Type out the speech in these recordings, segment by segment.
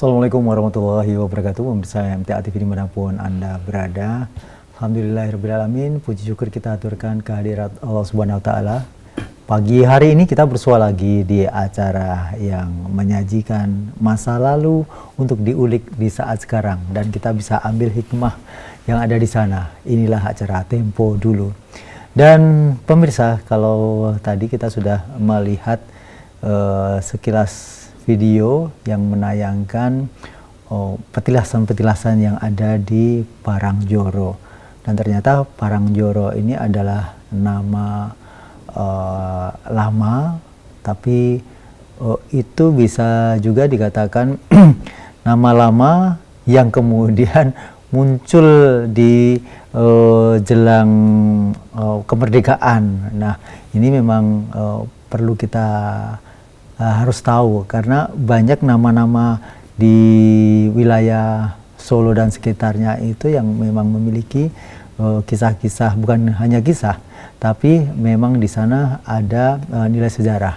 Assalamualaikum warahmatullahi wabarakatuh. Pemirsa MTA TV dimanapun Anda berada. Alhamdulillahirrahmanirrahim. Puji syukur kita aturkan kehadirat Allah Subhanahu wa Ta'ala. Pagi hari ini kita bersua lagi di acara yang menyajikan masa lalu untuk diulik di saat sekarang, dan kita bisa ambil hikmah yang ada di sana. Inilah acara Tempo Dulu. Dan pemirsa, kalau tadi kita sudah melihat sekilas video yang menayangkan petilasan-petilasan yang ada di Parangjoro, dan ternyata Parangjoro ini adalah nama lama, tapi itu bisa juga dikatakan nama lama yang kemudian muncul di jelang kemerdekaan. Nah, ini memang perlu kita harus tahu, karena banyak nama-nama di wilayah Solo dan sekitarnya itu yang memang memiliki kisah-kisah, bukan hanya kisah, tapi memang di sana ada nilai sejarah.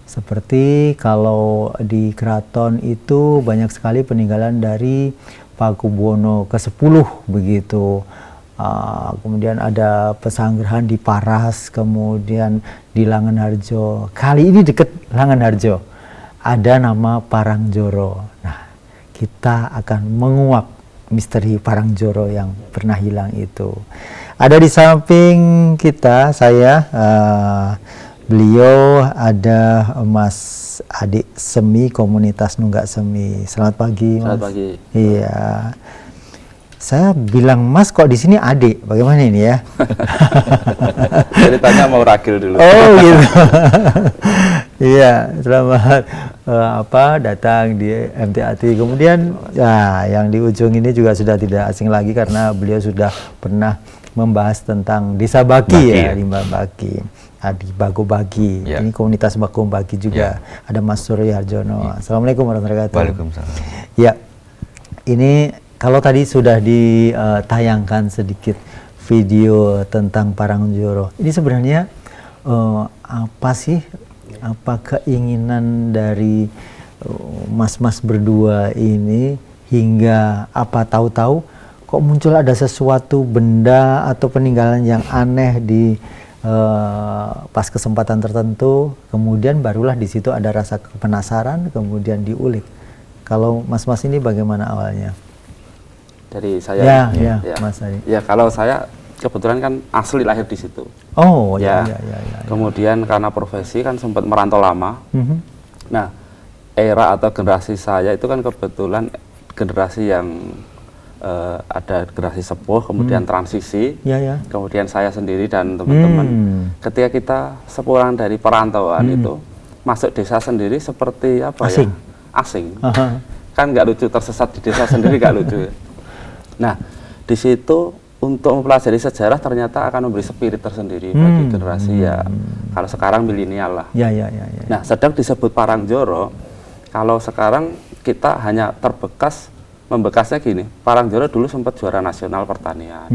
Seperti kalau di keraton itu banyak sekali peninggalan dari Pakubuwono ke-10 begitu. Kemudian ada pesanggrahan di Paras, kemudian di Langenharjo. Kali ini dekat Langenharjo ada nama Parangjoro. Nah, kita akan menguak misteri Parangjoro yang pernah hilang itu. Ada di samping kita, saya, beliau ada Mas Adik Semi, komunitas Nunggak Semi. Selamat pagi, Mas. Selamat pagi. Iya. Saya bilang Mas, kok di sini Adik, bagaimana ini ya? Ceritanya mau ragil dulu. Oh gitu. Iya, selamat datang di MTA. Kemudian ya, yang di ujung ini juga sudah tidak asing lagi karena beliau sudah pernah membahas tentang Desa Baki, ya, Limbah Baki. Di Bago Bagi, ya. Ini komunitas Bago Bagi juga, ya. Ada Mas Surya Harjono. Ya. Assalamualaikum warahmatullahi wabarakatuh. Waalaikumsalam. Ya, ini kalau tadi sudah ditayangkan sedikit video tentang Parangjoro, ini sebenarnya apa sih? Apa keinginan dari mas-mas berdua ini, hingga apa tahu-tahu kok muncul ada sesuatu benda atau peninggalan yang aneh di pas kesempatan tertentu, kemudian barulah di situ ada rasa penasaran, kemudian diulik. Kalau mas-mas ini bagaimana awalnya? Dari saya, ya, Mas Adi. Ya, kalau saya kebetulan kan asli lahir di situ. Oh, ya. Kemudian karena profesi kan sempat merantau lama. Nah, era atau generasi saya itu kan kebetulan generasi yang ada generasi sepuh, kemudian transisi, kemudian saya sendiri dan teman-teman. Ketika kita sepulang dari perantauan itu masuk desa sendiri seperti apa asing. Ya? Asing. Kan nggak lucu, tersesat di desa sendiri nggak lucu. Ya? Nah, di situ untuk mempelajari sejarah ternyata akan memberi spirit tersendiri bagi generasi ya, kalau sekarang milenial lah. Nah, sedang disebut Parangjoro, kalau sekarang kita hanya membekasnya gini, Parangjoro dulu sempat juara nasional pertanian,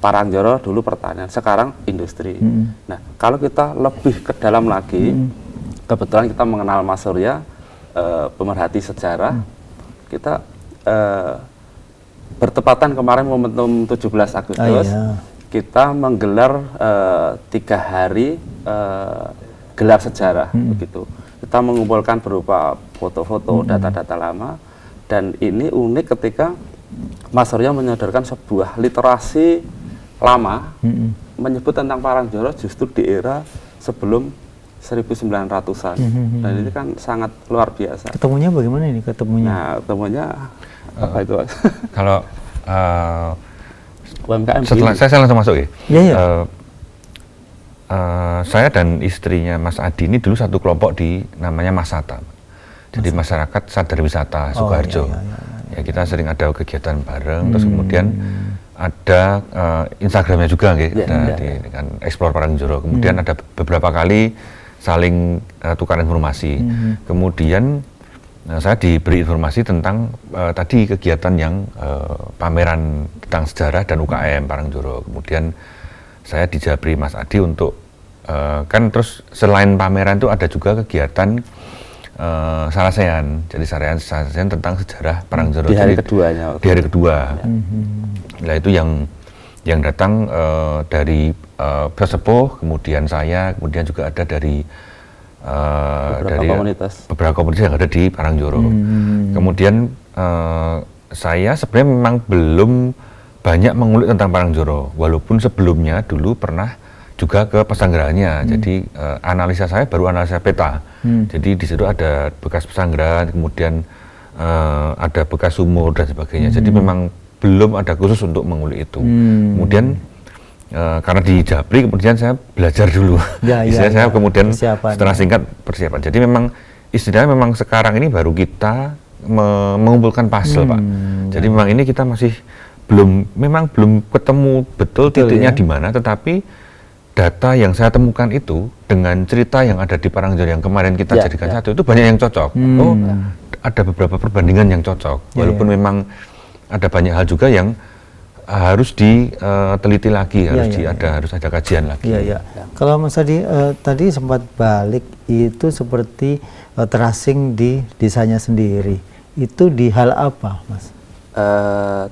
Parangjoro dulu pertanian, sekarang industri. Nah, kalau kita lebih ke dalam lagi, kebetulan kita mengenal Mas Surya, pemerhati sejarah, kita bertepatan kemarin momentum 17 Agustus, kita menggelar 3 hari gelar sejarah, begitu. Kita mengumpulkan berupa foto-foto, data-data lama, dan ini unik ketika Mas Surya menyodorkan sebuah literasi lama, menyebut tentang Parangjoro justru di era sebelum 1900-an, dan ini kan sangat luar biasa. Ketemunya bagaimana ini ketemunya? Nah, ketemunya apa itu? Kalau UMKM setelah saya langsung masuk ya. Saya dan istrinya Mas Adi ini dulu satu kelompok di namanya Masata. Jadi masyarakat sadar wisata Sukoharjo. Ya, kita sering ada kegiatan bareng, terus kemudian ada Instagramnya juga, kan Explore Parangjoro. Kemudian ada beberapa kali saling tukar informasi. Kemudian saya diberi informasi tentang tadi kegiatan yang pameran tentang sejarah dan UKM Parangjoro. Kemudian saya dijabri Mas Adi untuk kan terus selain pameran itu ada juga kegiatan Sarasean. Jadi Sarasean tentang sejarah Parangjoro. Di hari Jadi, keduanya. di hari kedua. Nah itu yang datang dari Sesepuh, kemudian saya, kemudian juga ada dari beberapa komunitas yang ada di Parangjoro. Kemudian saya sebenarnya memang belum banyak mengulik tentang Parangjoro, walaupun sebelumnya dulu pernah juga ke pesanggerahannya. Jadi analisa saya baru analisa peta. Jadi di situ ada bekas pesanggerahan, kemudian ada bekas sumur dan sebagainya. Jadi memang belum ada khusus untuk mengulik itu. Kemudian karena di Japri kemudian saya belajar dulu. Saya kemudian setelah singkat persiapan. Jadi memang istilahnya memang sekarang ini baru kita mengumpulkan puzzle, Pak. Jadi memang ini kita masih belum ketemu betul titiknya di mana, tetapi data yang saya temukan itu dengan cerita yang ada di Parangjoro yang kemarin kita jadikan satu itu banyak yang cocok. Ada beberapa perbandingan yang cocok, walaupun memang ada banyak hal juga yang harus diteliti lagi, harus ada kajian lagi. Kalau Mas Adi tadi sempat balik itu seperti terasing di desanya sendiri, itu di hal apa, Mas?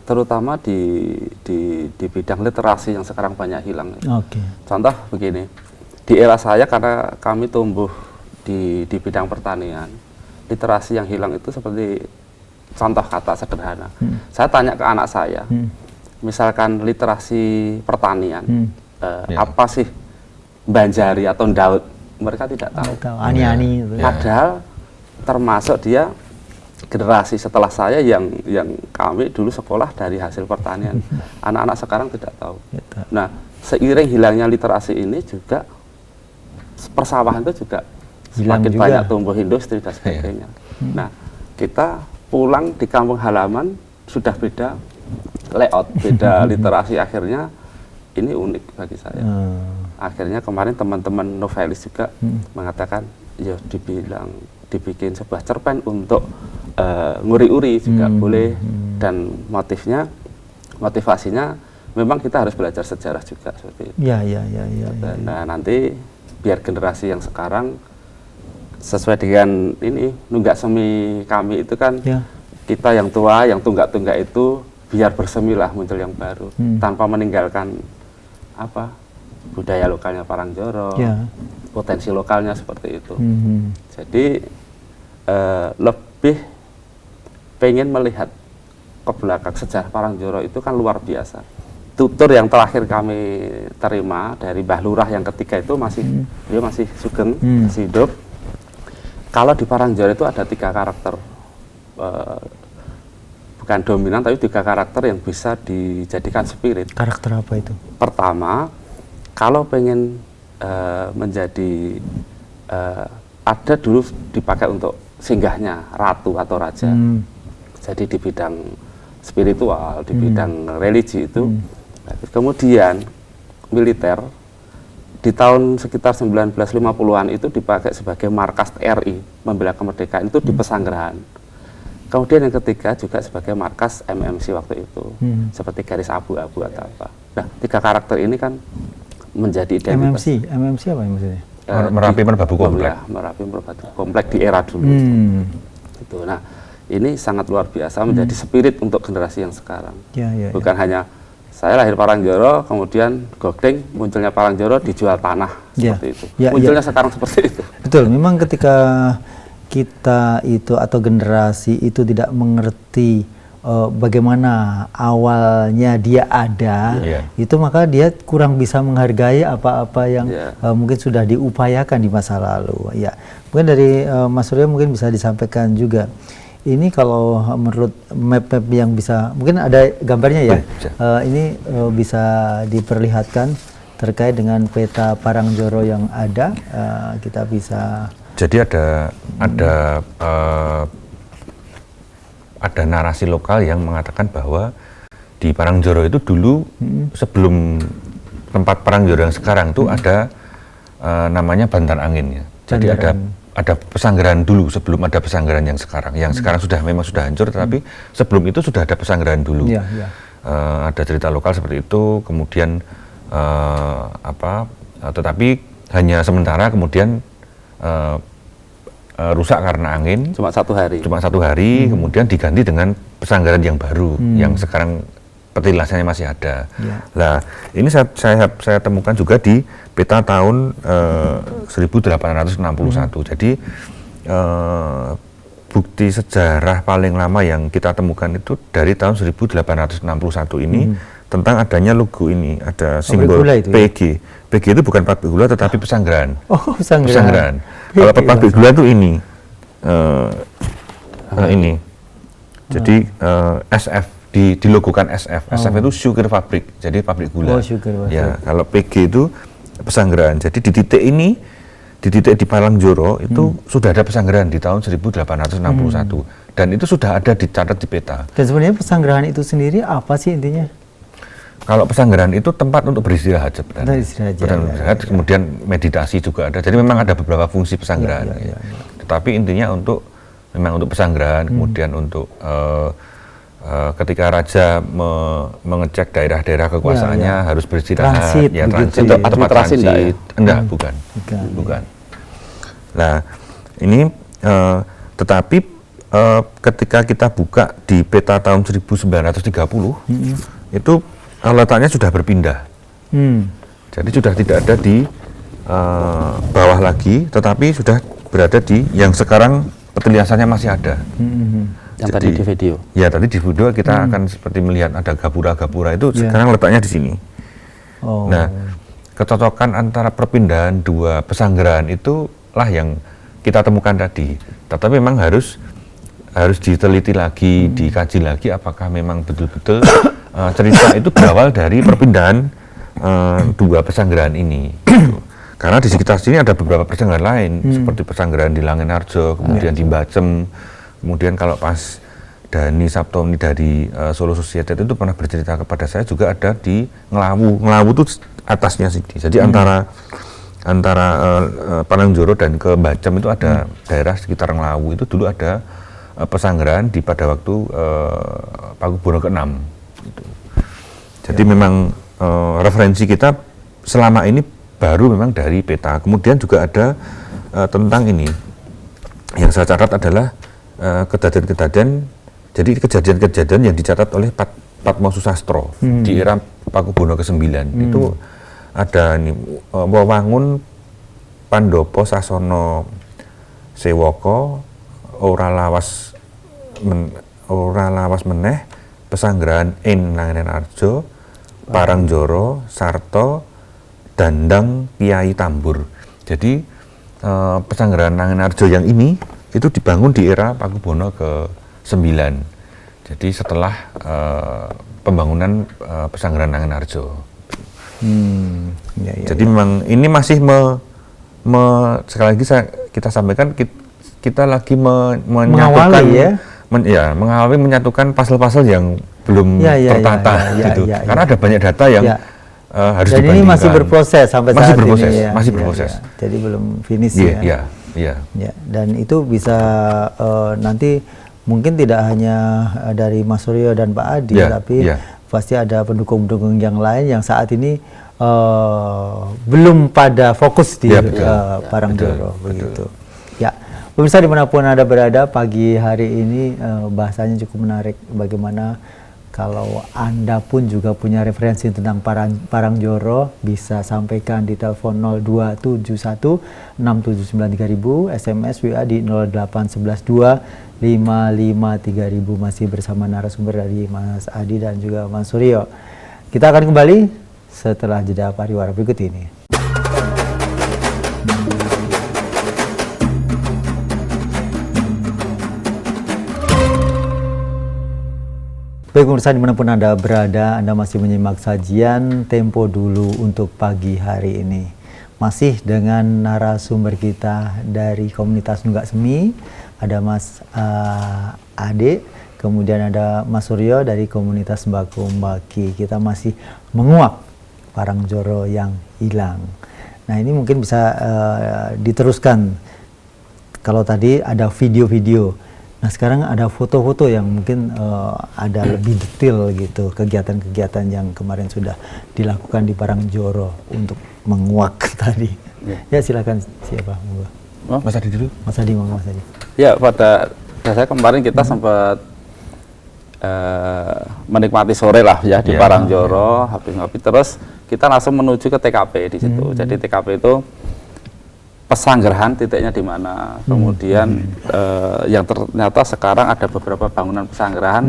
Terutama di bidang literasi yang sekarang banyak hilang. Contoh begini, di era saya karena kami tumbuh di bidang pertanian, literasi yang hilang itu seperti contoh kata sederhana. Saya tanya ke anak saya, misalkan literasi pertanian, apa sih Banjari atau Daud? Mereka tidak tahu. Ani-ani. Padahal termasuk dia generasi setelah saya yang kami dulu sekolah dari hasil pertanian. Anak-anak sekarang tidak tahu. Nah, seiring hilangnya literasi ini juga persawahan itu juga semakin banyak tumbuh industri dan sebagainya. Nah, kita pulang di kampung halaman sudah beda layout, beda literasi, akhirnya ini unik bagi saya. Akhirnya kemarin teman-teman novelis juga mengatakan, ya dibikin sebuah cerpen untuk nguri-uri juga boleh, dan motivasinya memang kita harus belajar sejarah juga seperti itu. Nah, nanti biar generasi yang sekarang sesuai dengan ini nunggak semi kami itu kan, kita yang tua, yang tunggak-tunggak itu biar bersemilah muncul yang baru tanpa meninggalkan budaya lokalnya Parangjoro, potensi lokalnya seperti itu. Jadi lebih pengen melihat ke belakang sejarah Parangjoro itu kan luar biasa. Tutur yang terakhir kami terima dari Mbah Lurah yang ketiga itu dia masih sugeng, masih hidup. Kalau di Parangjoro itu ada 3 karakter, bukan dominan tapi 3 karakter yang bisa dijadikan spirit. Karakter apa itu? Pertama, kalau pengen menjadi ada dulu dipakai untuk singgahnya ratu atau raja. Jadi di bidang spiritual, di bidang religi itu. Kemudian militer di tahun sekitar 1950-an itu dipakai sebagai markas TRI membela kemerdekaan itu di pesanggerahan. Kemudian yang ketiga juga sebagai markas MMC waktu itu, seperti garis abu-abu atau apa. Nah, 3 karakter ini kan menjadi identitas. MMC apa yang maksudnya? Merapi Merbabu Komplek. Merapi Merbabu Komplek di era dulu. Itu. Nah, ini sangat luar biasa menjadi spirit untuk generasi yang sekarang. Bukan hanya saya lahir Parangjoro, kemudian gogdeng munculnya Parangjoro dijual tanah seperti itu. Munculnya sekarang seperti itu. Betul, memang ketika kita itu atau generasi itu tidak mengerti bagaimana awalnya dia ada, itu maka dia kurang bisa menghargai apa-apa yang mungkin sudah diupayakan di masa lalu. Mungkin dari Mas Surya mungkin bisa disampaikan juga. Ini kalau menurut map-map yang bisa, mungkin ada gambarnya ya, ini bisa diperlihatkan terkait dengan peta Parangjoro yang ada, kita bisa. Jadi ada narasi lokal yang mengatakan bahwa di Parangjoro itu dulu sebelum tempat Parangjoro yang sekarang itu ada namanya Bantar Angin ya. Jadi ada pesanggerahan dulu sebelum ada pesanggerahan yang sekarang. Yang sekarang memang sudah hancur, tetapi sebelum itu sudah ada pesanggerahan dulu. Ada cerita lokal seperti itu. Kemudian tetapi hanya sementara. Kemudian rusak karena angin. Cuma 1 hari. Cuma 1 hari, kemudian diganti dengan pesanggaran yang baru, yang sekarang petilasannya masih ada. Nah, ini saya temukan juga di peta tahun 1861. Jadi bukti sejarah paling lama yang kita temukan itu dari tahun 1861 ini tentang adanya logo ini, ada simbol PG. PG itu bukan pabrik gula tetapi pesanggaran. Oh, pesanggaran. Kalau pabrik gula itu ini. Ini. Jadi SF dilogokan SF. SF itu sugar fabrik, jadi pabrik gula. Oh, sugar fabrik. Ya, kalau PG itu pesanggaran. Jadi di titik ini, di titik di Palangjoro itu sudah ada pesanggaran di tahun 1861 dan itu sudah ada dicatat di peta. Dan sebenarnya pesanggaran itu sendiri apa sih intinya? Kalau pesanggaran itu tempat untuk beristirahat sebenarnya. Beristirahat, kemudian meditasi juga ada. Jadi memang ada beberapa fungsi pesanggaran. Tetapi intinya memang untuk pesanggaran, kemudian untuk ketika raja mengecek daerah-daerah kekuasaannya harus beristirahat, transit atau tempat transit. Enggak, bukan. Nah, ini tetapi ketika kita buka di peta tahun 1930 itu letaknya sudah berpindah. Jadi sudah tidak ada di bawah lagi, tetapi sudah berada di yang sekarang petilasannya masih ada. Yang tadi di video. Ya, tadi di video kita akan seperti melihat ada gapura-gapura itu sekarang letaknya di sini. Nah, kecocokan antara perpindahan 2 pesanggaran itulah yang kita temukan tadi. Tetapi memang harus diteliti lagi, dikaji lagi apakah memang betul-betul cerita itu berawal dari perpindahan 2 pesanggaran ini. Gitu. Karena di sekitar sini ada beberapa pesanggaran lain, seperti pesanggaran di Langenarjo, kemudian di Bacem. Kemudian kalau pas Dani Saptoni dari Solo Society itu pernah bercerita kepada saya juga ada di Nglawu. Nglawu itu atasnya sini. Jadi antara Palangjoro dan ke Bacem itu ada daerah sekitar Nglawu itu dulu ada pesanggaran pada waktu Pakubuwono ke-6. Gitu. Jadi memang referensi kita selama ini baru memang dari peta. Kemudian juga ada tentang ini yang saya catat adalah kejadian-kejadian, jadi kejadian-kejadian yang dicatat oleh Patmo Susastro di era Pakubuwono ke-9 itu ada nih wewangun Pandopo Sasono Sewoko ora lawas meneh pesanggaran ing Langenarjo Parangjoro Sarto Dandang Kiai Tambur. Jadi pesanggaran Langenarjo yang ini itu dibangun di era Pakubuwono ke-9. Jadi setelah pembangunan pesanggaran Langenarjo. Jadi memang ini masih sekali lagi kita sampaikan kita lagi menyatukan mengawali menyatukan pasal-pasal yang belum tertata gitu. Karena ada banyak data yang harus dan dibandingkan. ini masih berproses sampai saat ini ya. Masih berproses. Jadi belum finish ya. Dan itu bisa nanti mungkin tidak hanya dari Mas Suryo dan Pak Adi, tapi pasti ada pendukung-pendukung yang lain yang saat ini belum pada fokus di Parangjoro begitu. Ya, pemirsa dimanapun Anda berada, pagi hari ini bahasanya cukup menarik. Bagaimana kalau Anda pun juga punya referensi tentang Parangjoro, bisa sampaikan di telepon 0271 6793000, SMS WA di 08112 553.000. Masih bersama narasumber dari Mas Adi dan juga Mas Suryo. Kita akan kembali setelah jeda pariwara berikut ini. Baik pemirsa dimanapun Anda berada, Anda masih menyimak sajian Tempo Dulu untuk pagi hari ini. Masih dengan narasumber kita dari komunitas Nunggak Semi, ada Mas Ade, kemudian ada Mas Suryo dari komunitas Sembako Mbaki. Kita masih menguak Parangjoro yang hilang. Nah ini mungkin bisa diteruskan. Kalau tadi ada video-video, nah sekarang ada foto-foto yang mungkin ada lebih detail gitu, kegiatan-kegiatan yang kemarin sudah dilakukan di Parangjoro untuk menguak tadi. Ya silakan siapa? Mas Adi dulu. Mas Adi, Mas Adi. Ya, pada dasarnya kemarin kita sempat menikmati sore lah ya di Parangjoro, habis ngopi terus kita langsung menuju ke TKP di situ. Jadi TKP itu pesanggerahan titiknya di mana. Kemudian yang ternyata sekarang ada beberapa bangunan pesanggerahan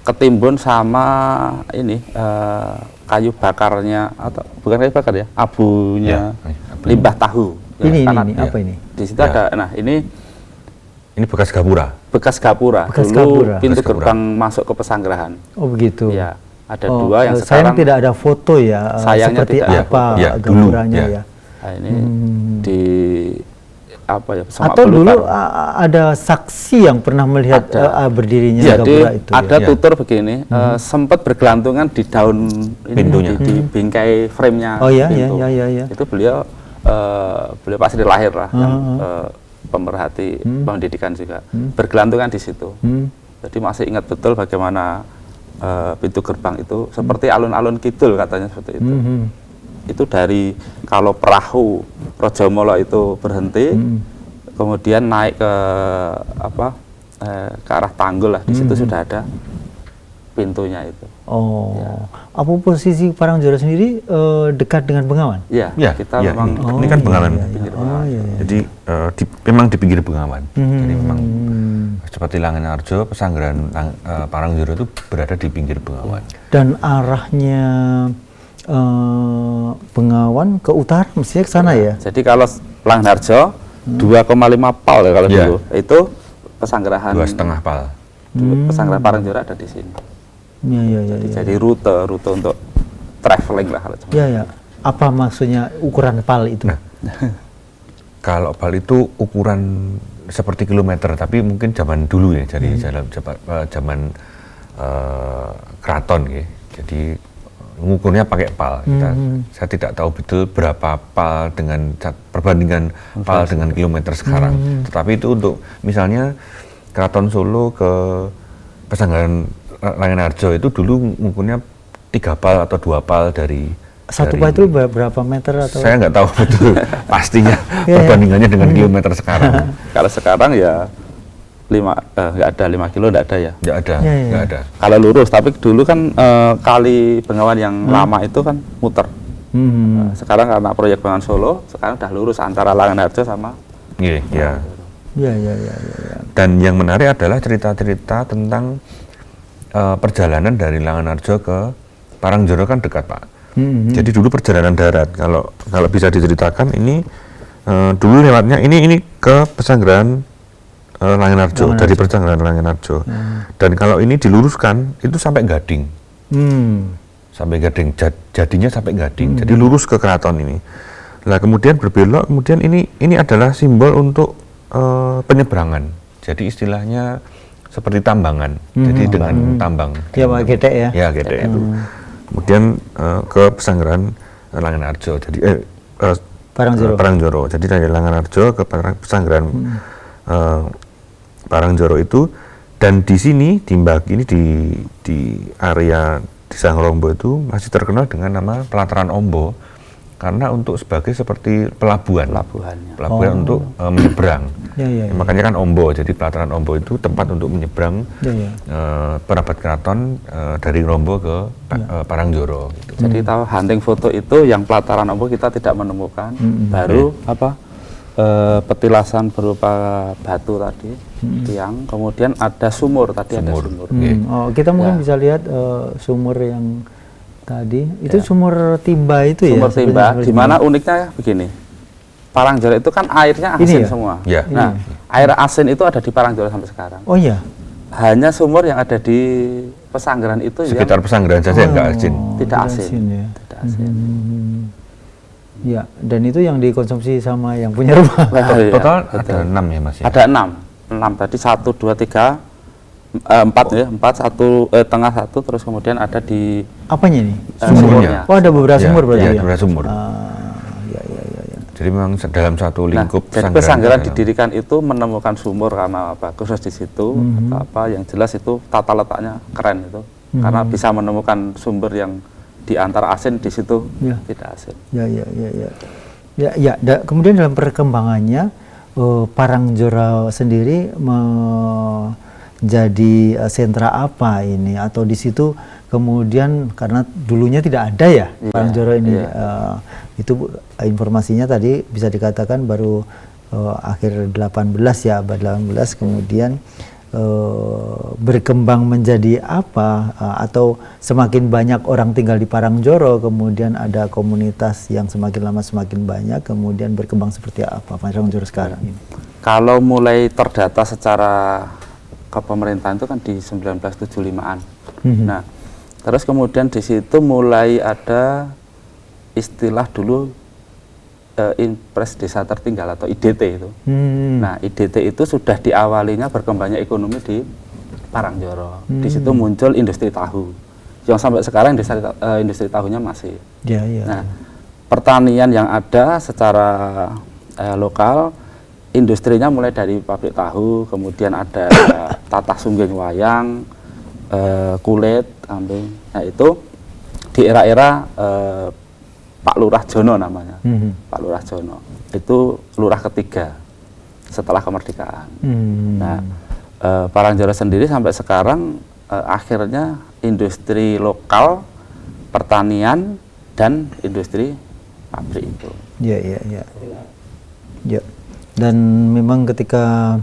ketimbun sama ini kayu bakarnya atau bukan kayu bakar ya, abunya limbah tahu. Ini apa ini? Di situ ada. Nah, ini bekas gapura. Bekas gapura. Bekas Dulu gapura. pintu Bekas gerbang masuk ke pesanggerahan. Oh begitu. Ya, ada dua yang sayang sekarang tidak ada foto ya, sayangnya seperti tidak apa ada. gapuranya Dulu, ya. Nah, ini di apa ya? Semak Atau dulu belukar. ada saksi yang pernah melihat berdirinya Jadi gapura itu. ada ya? tutur begini, sempat bergelantungan di daun ini, Pintunya. di bingkai frame-nya. Oh ya, pintu. ya. Itu beliau pasti lahir lah, yang pemerhati pendidikan juga, bergelantungan di situ. Jadi masih ingat betul bagaimana pintu gerbang itu seperti alun-alun kidul katanya seperti itu. Itu dari kalau perahu Rajamala itu berhenti, kemudian naik ke ke arah Tanggul lah, di situ sudah ada pintunya itu. Oh, apa posisi Parangjoro sendiri dekat dengan Bengawan? Iya, kita ya, memang ini kan Bengawan. Iya. Jadi memang di pinggir Bengawan. Jadi memang seperti Langenarjo, pesanggerahan Parangjoro itu berada di pinggir Bengawan. Dan arahnya Bengawan ke utara mestinya ke sana ya? Jadi kalau Langenarjo 2,5 pal ya kalau dulu. Itu pesanggerahan 2,5 pal. Pesanggerahan Parangjoro ada di sini. Iya. Jadi rute untuk traveling lah kalau cuma. Iya. Apa maksudnya ukuran pal itu? Nah, kalau pal itu ukuran seperti kilometer, tapi mungkin zaman dulu ya, jadi zaman keraton ya. Jadi mengukurnya pakai pal. Saya tidak tahu betul berapa pal dengan perbandingan pal dengan kilometer sekarang. Tetapi itu untuk misalnya Keraton Solo ke Pesanggaran Langenarjo itu dulu mengukurnya 3 pal atau 2 pal dari Satu pal itu berapa meter atau? Saya nggak tahu betul pastinya perbandingannya dengan kilometer sekarang. Kalau sekarang ya nggak ada 5 kilo, nggak ada ya. Nggak ada. Kalau lurus, tapi dulu kan kali Bengawan yang lama itu kan muter. Sekarang karena proyek Bengawan Solo, sekarang udah lurus antara Langenarjo sama. Iya. Iya. Dan yang menarik adalah cerita-cerita tentang perjalanan dari Langenarjo ke Parangjoro kan dekat, Pak. Jadi dulu perjalanan darat. Kalau bisa diceritakan ini dulu lewatnya ini ke Pesanggrahan Langenarjo, dari Pesanggrahan Langenarjo. Dan kalau ini diluruskan itu sampai Gading. Sampai Gading, jadinya sampai Gading. Jadi lurus ke keraton ini. Nah, kemudian berbelok, kemudian ini adalah simbol untuk penyeberangan. Jadi istilahnya seperti tambangan. Jadi dengan tambang. Ya, Pak, getek ya. Ya, getek itu. Kemudian ke Pesanggrahan Langenarjo. Jadi Parangjoro. Jadi dari Langenarjo ke Pesanggrahan Parangjoro itu, dan di sini di Mbak ini di area Desa Ngrombo itu masih terkenal dengan nama Pelataran Ombo karena untuk sebagai seperti pelabuhan untuk menyeberang. Ya. Makanya kan Ombo, jadi Pelataran Ombo itu tempat untuk menyeberang perabat keraton dari Ngrombo ke Parangjoro. Gitu. Jadi tahu hunting foto itu yang Pelataran Ombo kita tidak menemukan, baru petilasan berupa batu tadi, tiang, kemudian ada sumur tadi. Ada sumur. Oh, kita mungkin bisa lihat sumur yang tadi itu sumur timba itu sumur timba, di mana uniknya begini, Parangjoro itu kan airnya asin semua. Nah, air asin itu ada di Parangjoro sampai sekarang. Oh iya. Hanya sumur yang ada di Pesanggrahan itu sekitar Pesanggrahan saja yang nggak asin. Tidak asin. Tidak asin. Ya, dan itu yang dikonsumsi sama yang punya rumah. Total ada 6 ya Mas ya? Ada 6 tadi 1, 2, 3, 4 ya, 4, tengah 1, terus kemudian ada di apanya ini? Sumurnya. Oh, ada beberapa sumur berarti ya? Beberapa sumur. Ya. Jadi memang dalam satu lingkup jadi Pesanggrahan didirikan itu menemukan sumur karena bagus di situ, atau apa yang jelas itu tata letaknya keren itu. Karena bisa menemukan sumber yang di antara asin, di situ tidak asin. Ya. Kemudian dalam perkembangannya Parangjoro sendiri menjadi sentra apa ini, atau di situ kemudian karena dulunya tidak ada ya Parangjoro ini, itu informasinya tadi bisa dikatakan baru akhir 18 ya, abad 18, kemudian berkembang menjadi apa, atau semakin banyak orang tinggal di Parangjoro, kemudian ada komunitas yang semakin lama semakin banyak, kemudian berkembang seperti apa Parangjoro sekarang ini? Kalau mulai terdata secara kepemerintahan itu kan di 1975-an. Nah, terus kemudian di situ mulai ada istilah dulu Impres Desa Tertinggal atau IDT itu. Nah, IDT itu sudah diawalinya berkembangnya ekonomi di Parangjoro. Di situ muncul industri tahu. Yang sampai sekarang industri tahunya masih. Nah, pertanian yang ada secara lokal, industrinya mulai dari pabrik tahu, kemudian ada tatah sungging wayang, kulit, kambing. Nah, itu di era-era Pak Lurah Jono namanya, Pak Lurah Jono, itu lurah ketiga setelah kemerdekaan. Nah, Parangjoro sendiri sampai sekarang akhirnya industri lokal, pertanian, dan industri pabrik itu. Ya. Dan memang ketika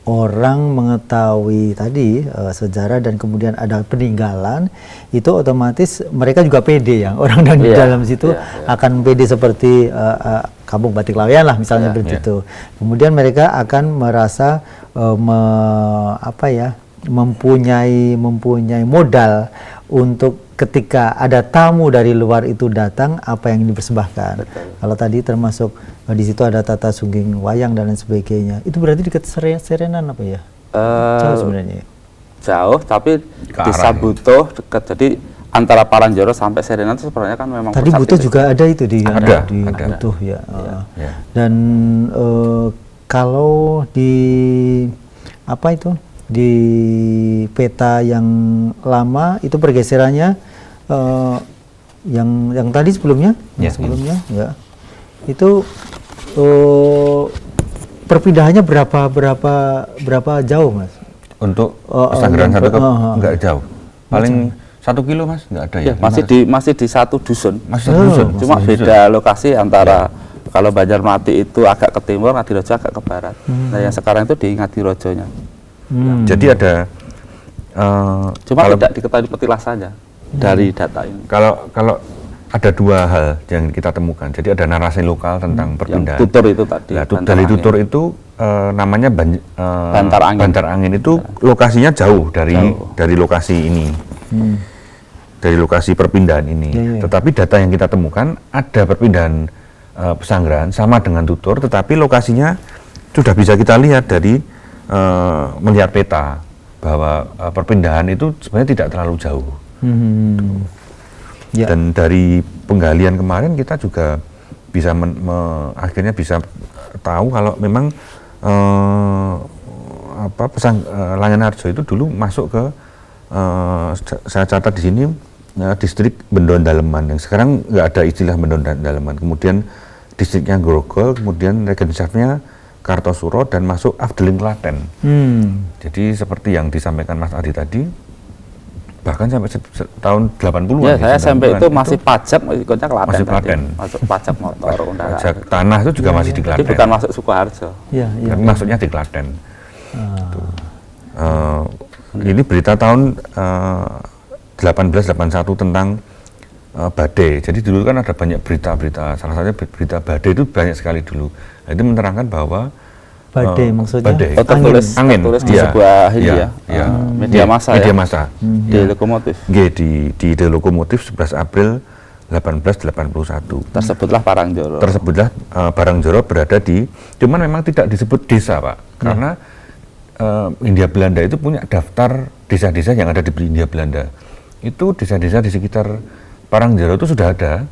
orang mengetahui tadi sejarah dan kemudian ada peninggalan, itu otomatis mereka juga pede ya, orang di dalam situ akan pede seperti Kampung Batik Laweyan lah misalnya begitu. Kemudian mereka akan merasa mempunyai modal untuk ketika ada tamu dari luar itu datang, apa yang dipersembahkan. Kalau tadi termasuk di situ ada tata sungging wayang dan lain sebagainya. Itu berarti dekat Serenan apa ya? Jauh sebenarnya. Jauh, tapi di Sabutuh dekat. Jadi antara Parangjoro sampai Serenan itu sebenarnya kan memang tadi Butuh juga ada itu di Butuh ya. Dan kalau di apa itu? Di peta yang lama itu pergeserannya yang tadi sebelumnya itu perpindahannya berapa jauh Mas? Untuk Pesanggeran satu enggak jauh, paling 1 kilo Mas, enggak ada ya. Masih di satu dusun. Cuma masih beda lokasi antara kalau Banjarmati itu agak ke timur, Ngadirojo agak ke barat. Nah, yang sekarang itu di Ngadirojonya. Jadi ada cuma tidak diketahui petilas saja dari data ini. Kalau ada 2 hal yang kita temukan. Jadi ada narasi lokal tentang perpindahan. Yang tutur itu tadi. Dari tutur itu namanya Bantar Angin itu lokasinya jauh dari lokasi ini. Dari lokasi perpindahan ini. Tetapi data yang kita temukan ada perpindahan Pesanggeran sama dengan tutur, tetapi lokasinya sudah bisa kita lihat dari melihat peta bahwa perpindahan itu sebenarnya tidak terlalu jauh. Dan dari penggalian kemarin kita juga bisa akhirnya bisa tahu kalau memang Langenarjo itu dulu masuk ke saya catat di sini distrik Bendon Daleman, yang sekarang nggak ada istilah Bendon Daleman. Kemudian distriknya Grogol, kemudian Regenschaftnya Kartosuro, dan masuk Afdeling Klaten. Jadi seperti yang disampaikan Mas Adi tadi, bahkan sampai tahun 80-an. Ya, saya SMP itu masih pajak, ikutnya Klaten. Masih Klaten. Masuk pajak motor, pajak tanah itu juga masih di Klaten. Jadi bukan masuk Sukoharjo. Tapi masuknya di Klaten. Ini berita tahun 1881 tentang badai. Jadi dulu kan ada banyak berita-berita, salah satunya berita badai itu banyak sekali dulu. Nah, itu menerangkan bahwa badai maksudnya angin di sebuah media massa di lokomotif. Di lokomotif 11 April 1881. Tersebutlah Parangjoro. Parangjoro berada di, cuman memang tidak disebut desa, Pak, karena Hindia Belanda itu punya daftar desa-desa yang ada di Hindia Belanda. Itu desa-desa di sekitar Parangjoro itu sudah ada,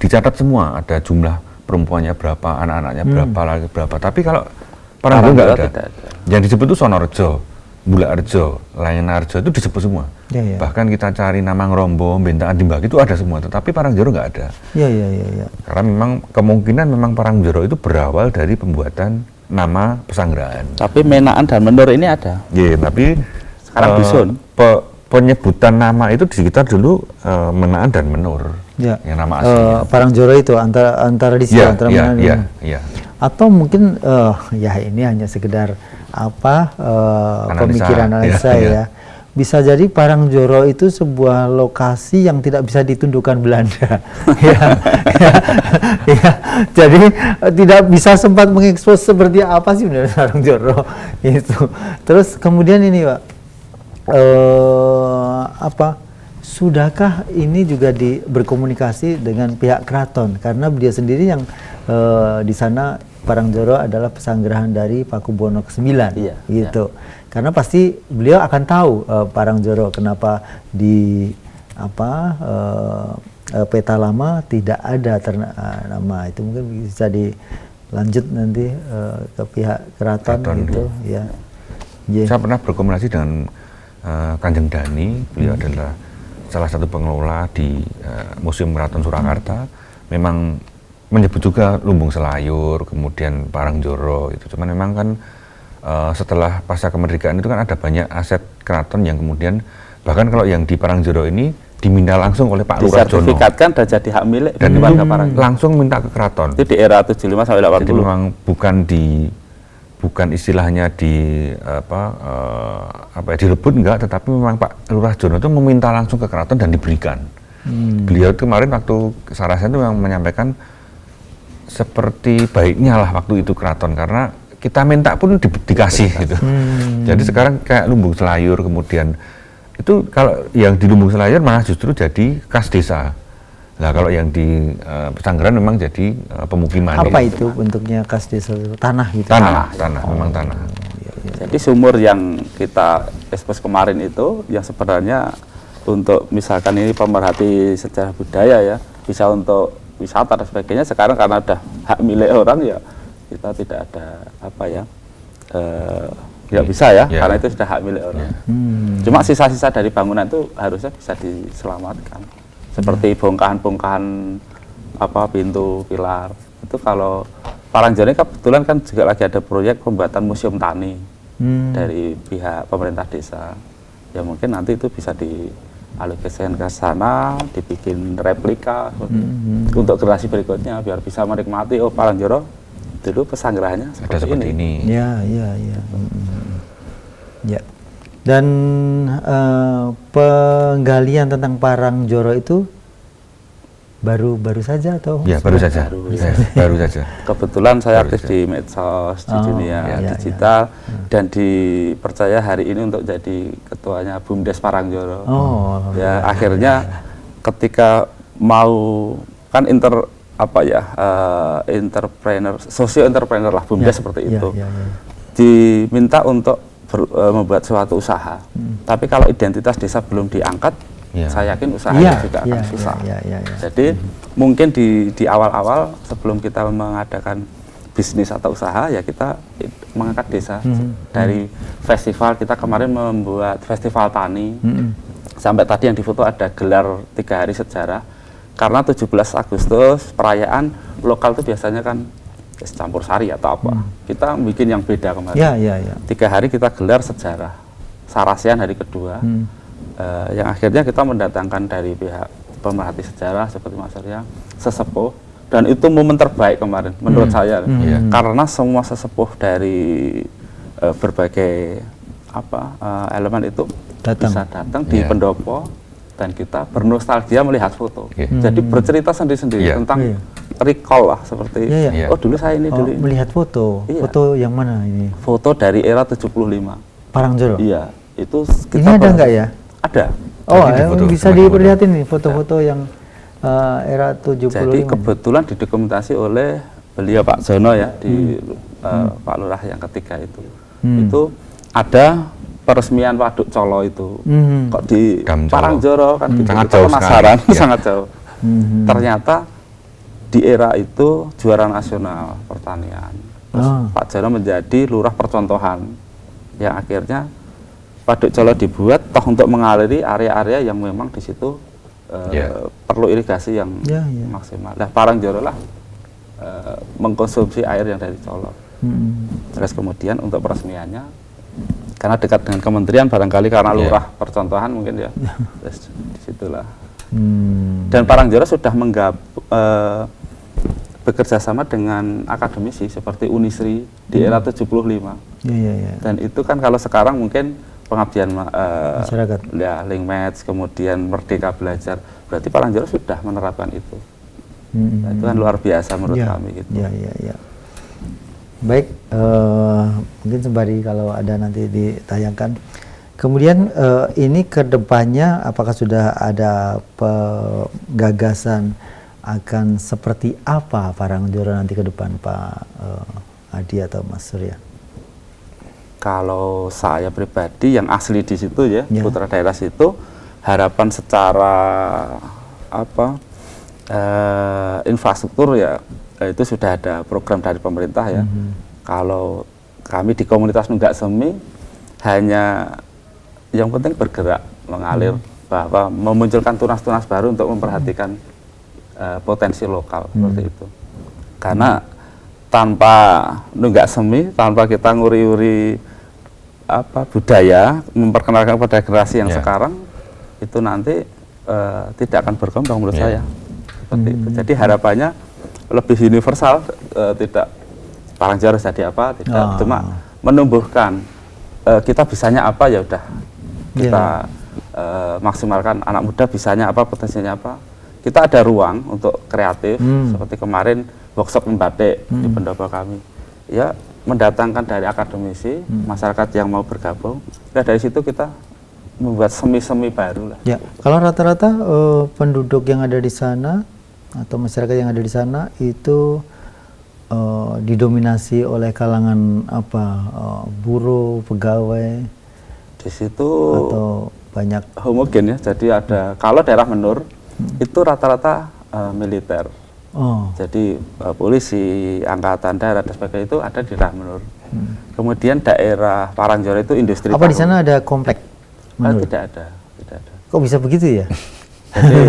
dicatat semua, ada jumlah perempuannya berapa, anak-anaknya berapa, laki berapa. Tapi kalau Parangjoro nggak ada. Yang disebut itu Sonorejo. Bulaarjo, Layanarjo itu disebut semua. Ya, ya. Bahkan kita cari nama Ngrombo, Bentaan, Dimbagi itu ada semua, tetapi Parangjoro nggak ada. Ya, ya, ya, ya. Karena memang kemungkinan memang Parangjoro itu berawal dari pembuatan nama pesanggrahan. Tapi Menaan dan Menur ini ada. Iya, tapi Sekarang dusun. Penyebutan nama itu di sekitar dulu Menaan dan Menur. Ya. Yang nama aslinya. Parangjoro itu antara di situ, Iya, antara iya, mana iya, dan- iya. Atau mungkin ya ini hanya sekedar pemikiran analisa iya, ya. iya. Bisa jadi Parangjoro itu sebuah lokasi yang tidak bisa ditundukkan Belanda. ya, ya, ya. Jadi tidak bisa sempat mengekspos seperti apa sih benar Parangjoro itu. Terus kemudian ini Pak, sudahkah ini juga berkomunikasi dengan pihak keraton, karena dia sendiri yang di sana Parangjoro adalah pesanggrahan dari Pakubuwono ke-9, Iya, gitu. Karena pasti beliau akan tahu Parangjoro kenapa di peta lama tidak ada nama itu. Mungkin bisa dilanjut nanti ke pihak keraton gitu, ya. Yeah. Saya pernah berkomunikasi dengan Kanjeng Dani, beliau adalah salah satu pengelola di Museum Keraton Surakarta. Memang menyebut juga Lumbung Selayur, kemudian Parangjoro itu. Cuman memang kan setelah pasca kemerdekaan itu kan ada banyak aset keraton yang kemudian bahkan kalau yang di Parangjoro ini diminta langsung oleh Pak Lurah Jono. Disertifikatkan dan jadi hak milik Dan dari warga Parangjoro. langsung minta ke keraton. Itu di era 75 sampai 80. Jadi memang bukan istilahnya direbut enggak, tetapi memang Pak Lurah Jono itu meminta langsung ke keraton dan diberikan. Beliau kemarin waktu ke Sarasen itu memang menyampaikan seperti baiknya lah waktu itu keraton, karena kita minta pun dikasih gitu. Jadi sekarang kayak Lumbung Selayur, kemudian itu kalau yang di Lumbung Selayur malah justru jadi kas desa. Nah kalau yang di pesanggrahan memang jadi pemukiman. Apa gitu. itu bentuknya kas desa? Tanah gitu? Tanah, memang tanah. Jadi sumur yang kita ekspos kemarin itu yang sebenarnya untuk misalkan ini pemerhati sejarah budaya ya, bisa untuk wisata dan sebagainya, sekarang karena ada hak milik orang ya kita tidak ada nggak bisa ya, karena itu sudah hak milik orang. Cuma sisa-sisa dari bangunan itu harusnya bisa diselamatkan, seperti bongkahan-bongkahan pintu pilar itu. Kalau Parangjoro kebetulan kan juga lagi ada proyek pembuatan museum tani dari pihak pemerintah desa, ya mungkin nanti itu bisa dialokasikan ke sana, dibikin replika untuk generasi berikutnya biar bisa menikmati Parangjoro dulu pesanggrahannya seperti ini. Ya. Ya. Dan penggalian tentang Parangjoro itu baru saja atau? Ya, baru saja. Baru saja. Kebetulan saya aktif di medsos, di dunia digital, dan dipercaya hari ini untuk jadi ketuanya BUMDes Parangjoro. Ya, akhirnya ketika mau kan entrepreneur, socio entrepreneur lah BUMDes seperti itu. Diminta untuk membuat suatu usaha. Tapi kalau identitas desa belum diangkat, saya yakin usahanya juga akan susah. Jadi mungkin di awal-awal sebelum kita mengadakan bisnis atau usaha, ya kita mengangkat desa. Dari festival, kita kemarin membuat festival tani. Sampai tadi yang difoto ada gelar 3 hari sejarah. Karena 17 Agustus perayaan lokal itu biasanya kan campur sari atau apa. Kita bikin yang beda kemarin. 3 hari kita gelar sejarah. Sarasean hari kedua. Yang akhirnya kita mendatangkan dari pihak pemerhati sejarah seperti Mas Arya, sesepuh, dan itu momen terbaik kemarin menurut saya. Karena semua sesepuh dari berbagai elemen itu bisa datang di pendopo, dan kita bernostalgia melihat foto. Jadi bercerita sendiri-sendiri tentang recall lah, seperti dulu saya ini dulu ini. Melihat foto. Foto yang mana ini? Foto dari era 75 Parangjoro. Iya, itu kita ini ada nggak ya? Ada. Bisa diperlihatin nih foto-foto yang era 75. Jadi kebetulan didokumentasi oleh beliau Pak Jono ya, di Pak Lurah yang ketiga itu. Itu ada peresmian Waduk Colo itu. Kok di Parangjoro kan sangat kita jauh penasaran, sangat jauh. Ternyata di era itu juara nasional pertanian. Terus Pak Jono menjadi lurah percontohan yang akhirnya waduk Colo dibuat toh untuk mengaliri area-area yang memang di situ perlu irigasi yang maksimal. Nah, Parangjoro lah mengkonsumsi air yang dari Colo. Terus kemudian untuk peresmiannya, karena dekat dengan kementerian barangkali karena lurah percontohan mungkin ya, terus disitulah. Dan Parangjoro sudah bekerja sama dengan akademisi seperti Unisri di era 75. Dan itu kan kalau sekarang mungkin pengabdian masyarakat, ya Linkmatch, kemudian Merdeka Belajar, berarti Parangjoro sudah menerapkan itu. Nah, itu kan luar biasa menurut kami gitu. Baik, mungkin sembari kalau ada nanti ditayangkan. Kemudian ini kedepannya apakah sudah ada gagasan akan seperti apa Parangjoro nanti ke depan, Pak Adi atau Mas Surya? Kalau saya pribadi yang asli di situ ya, putra daerah situ, harapan secara infrastruktur ya itu sudah ada program dari pemerintah ya. Kalau kami di komunitas Nunggak Semi hanya yang penting bergerak, mengalir, bahwa memunculkan tunas-tunas baru untuk memperhatikan potensi lokal seperti itu. Karena tanpa Nunggak Semi, tanpa kita nguri-uri budaya, memperkenalkan pada generasi yang sekarang, itu nanti tidak akan berkembang menurut saya. Seperti itu. Jadi harapannya lebih universal, tidak Parangjoro jadi apa, tidak, cuma menumbuhkan kita bisanya apa ya udah kita maksimalkan, anak muda bisanya apa, potensinya apa. Kita ada ruang untuk kreatif, seperti kemarin workshop membatik di pendopo kami. Ya, mendatangkan dari akademisi, masyarakat yang mau bergabung. Nah, dari situ kita membuat semi-semi baru lah. Ya, kalau rata-rata penduduk yang ada di sana atau masyarakat yang ada di sana itu didominasi oleh kalangan buruh, pegawai. Di situ atau banyak homogen ya. Jadi ada, kalau daerah Menur itu rata-rata militer. Jadi polisi, angkatan darat dan sebagainya itu ada di daerah Menur. Kemudian daerah Parangjoro itu industri. Apa di sana ada komplek? Tidak ada. Kok bisa begitu ya? Jadi,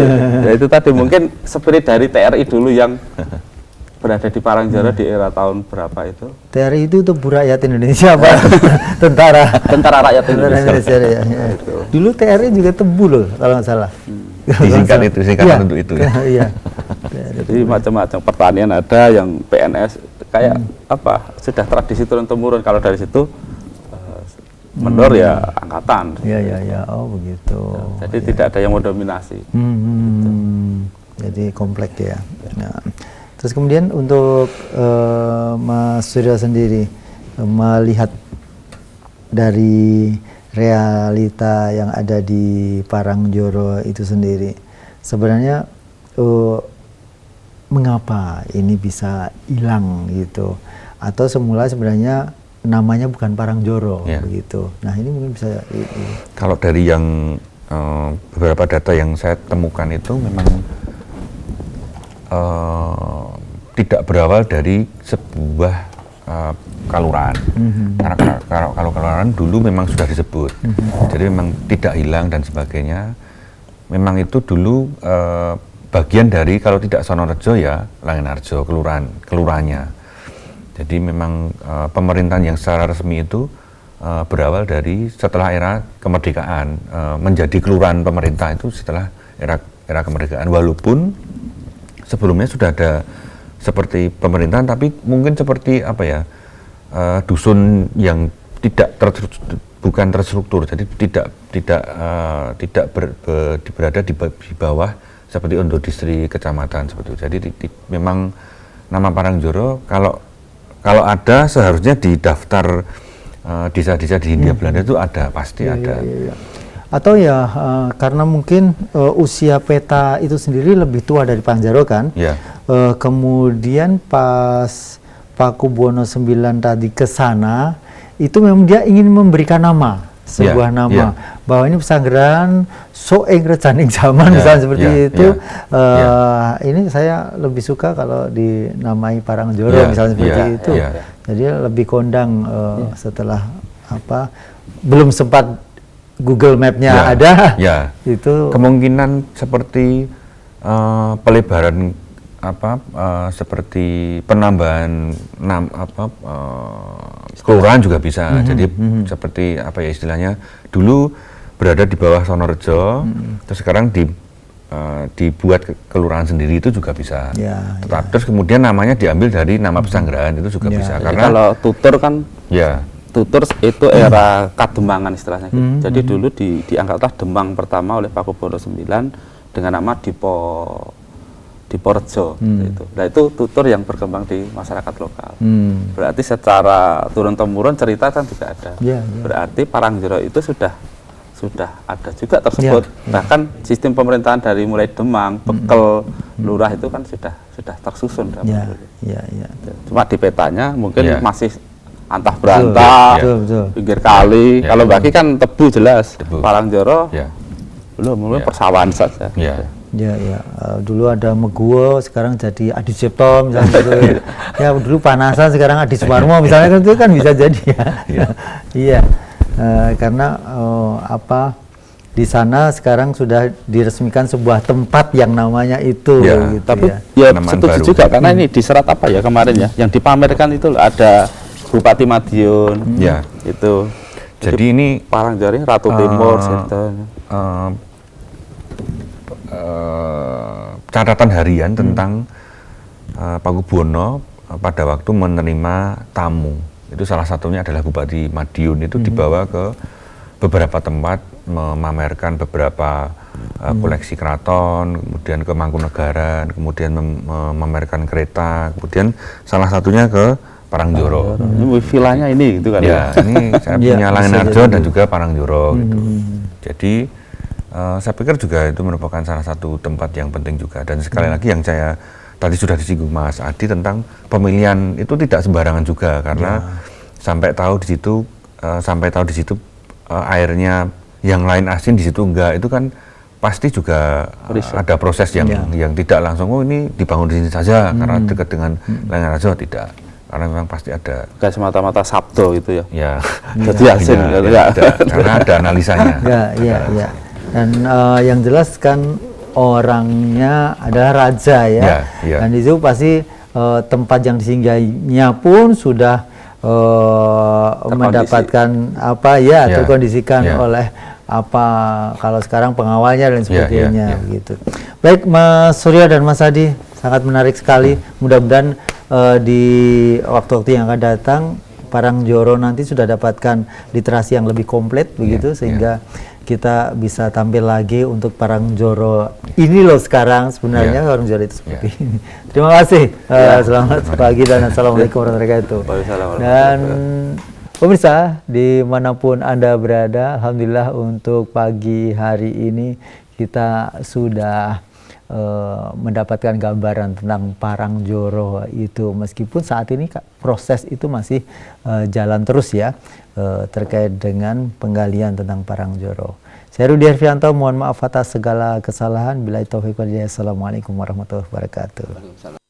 ya itu tadi mungkin spirit dari TRI dulu yang berada di Parangjoro di era tahun berapa itu? TRI itu Tubuh Rakyat Indonesia apa? Tentara Rakyat Indonesia. Ya. Dulu TRI juga Tebu loh kalau nggak salah. Disingkat untuk itu ya. Iya. Jadi macam-macam, pertanian ada, yang PNS kayak sudah tradisi turun temurun. Kalau dari situ Menur ya angkatan. Iya. Oh begitu. Jadi tidak ada yang mendominasi. Gitu. Jadi komplek ya. Nah, terus kemudian untuk Mas Surya sendiri melihat dari realita yang ada di Parangjoro itu sendiri, sebenarnya mengapa ini bisa hilang gitu? Atau semula sebenarnya namanya bukan Parangjoro begitu. Nah ini mungkin bisa. Kalau dari yang beberapa data yang saya temukan itu memang tidak berawal dari sebuah kalurahan. Karena kalau kalurahan dulu memang sudah disebut, jadi memang tidak hilang dan sebagainya. Memang itu dulu bagian dari, kalau tidak Sonorejo ya Langenarjo, kelurahannya. Jadi memang pemerintahan yang secara resmi itu berawal dari setelah era kemerdekaan, menjadi kelurahan pemerintah itu setelah era kemerdekaan, walaupun sebelumnya sudah ada seperti pemerintahan, tapi mungkin seperti dusun yang bukan terstruktur, jadi tidak berada di bawah seperti untuk distrik, kecamatan seperti itu. Jadi memang nama Parangjoro kalau ada seharusnya di daftar desa-desa di Hindia Belanda itu ada, pasti ada. Iya. Atau karena mungkin usia peta itu sendiri lebih tua dari Parangjoro kan. Kemudian pas Pakubuwono IX tadi ke sana, itu memang dia ingin memberikan nama, sebuah nama, bahwa ini pesanggeran Soeng Rejaning Zaman, misalnya seperti itu. Ini saya lebih suka kalau dinamai Parangjoro, misalnya seperti itu. Jadi lebih kondang setelah belum sempat Google Map-nya Ya, ada, ya. itu Kemungkinan seperti pelebaran seperti penambahan kelurahan juga bisa. Jadi seperti apa ya istilahnya, dulu berada di bawah Sonorejo, terus sekarang dibuat kelurahan sendiri itu juga bisa. Ya, Terus kemudian namanya diambil dari nama pesanggerahan itu juga Ya, bisa. Jadi Karena kalau tutur kan, ya, tutur itu era Kademangan istilahnya. Gitu. Jadi dulu diangkatlah Demang pertama oleh Pakubuwono IX dengan nama Diporejo. Gitu. Nah itu tutur yang berkembang di masyarakat lokal. Berarti secara turun-temurun cerita kan juga ada. Ya, ya. Berarti Parangjero itu sudah ada juga tersebut. Bahkan sistem pemerintahan dari mulai Demang, Bekel, Lurah itu kan sudah tersusun. ya, ya, ya. Cuma di petanya mungkin Ya. masih antah berantah, Betul. pinggir kali. Ya. Kalau Baki kan tebu jelas. Tebu. Parangjero ya, belum Ya. persawahan saja. ya. Ya, ya. Dulu ada Meguwo, sekarang jadi Adi Sucipto misalnya gitu. Ya, dulu Panasan, sekarang Adi Suparmo misalnya kan, itu kan bisa jadi ya. Iya. Iya. Karena di sana sekarang sudah diresmikan sebuah tempat yang namanya itu. Ya, gitu Tapi ya. ya Penamaan setuju baru. juga karena ini di serat apa ya kemarin ya, yang dipamerkan itu loh, ada Bupati Madiun. Ya. Itu. Jadi ini Parangjero Ratu Timur, Sirton. Catatan harian tentang Pakubuwono pada waktu menerima tamu. Itu salah satunya adalah Bupati Madiun, itu dibawa ke beberapa tempat memamerkan beberapa koleksi keraton, kemudian ke Mangkunegaran, kemudian memamerkan kereta, kemudian salah satunya ke Parangjero. Ini vilanya ini gitu kan Ya, ini saya Ya, punya bisa Langenarjo jadi. dan juga Parangjero gitu. Jadi saya pikir juga itu merupakan salah satu tempat yang penting juga. Dan sekali lagi yang saya tadi sudah disinggung Mas Adi tentang pemilihan itu tidak sembarangan juga, karena sampai tahu di situ airnya yang lain asin, di situ enggak, itu kan pasti juga ada proses yang tidak langsung ini dibangun di sini saja karena dekat dengan Langenarjo, tidak. Karena memang pasti ada. Bukan semata-mata sabdo gitu ya. Ya. Jadi asin Ya, gitu ya, ya. karena ada analisanya. Ya. Dan yang jelas kan orangnya adalah raja ya. Ya. Dan itu pasti tempat yang disinggahinya pun sudah mendapatkan terkondisikan Ya. oleh kalau sekarang pengawalnya dan sebagainya ya. gitu. Baik Mas Suryo dan Mas Adi, sangat menarik sekali. Mudah-mudahan di waktu-waktu yang akan datang Parangjero nanti sudah dapatkan literasi yang lebih komplit begitu, sehingga kita bisa tampil lagi untuk Parangjero ini loh sekarang sebenarnya Parangjero itu seperti ini. Terima kasih. Selamat pagi dan assalamualaikum warahmatullahi wabarakatuh. Dan pemirsa dimanapun Anda berada, alhamdulillah untuk pagi hari ini kita sudah mendapatkan gambaran tentang Parangjero itu, meskipun saat ini proses itu masih jalan terus ya, terkait dengan penggalian tentang Parangjero. Saya Rudi Herfianto, mohon maaf atas segala kesalahan. Billahi taufiq wal hidayah. Assalamualaikum warahmatullahi wabarakatuh.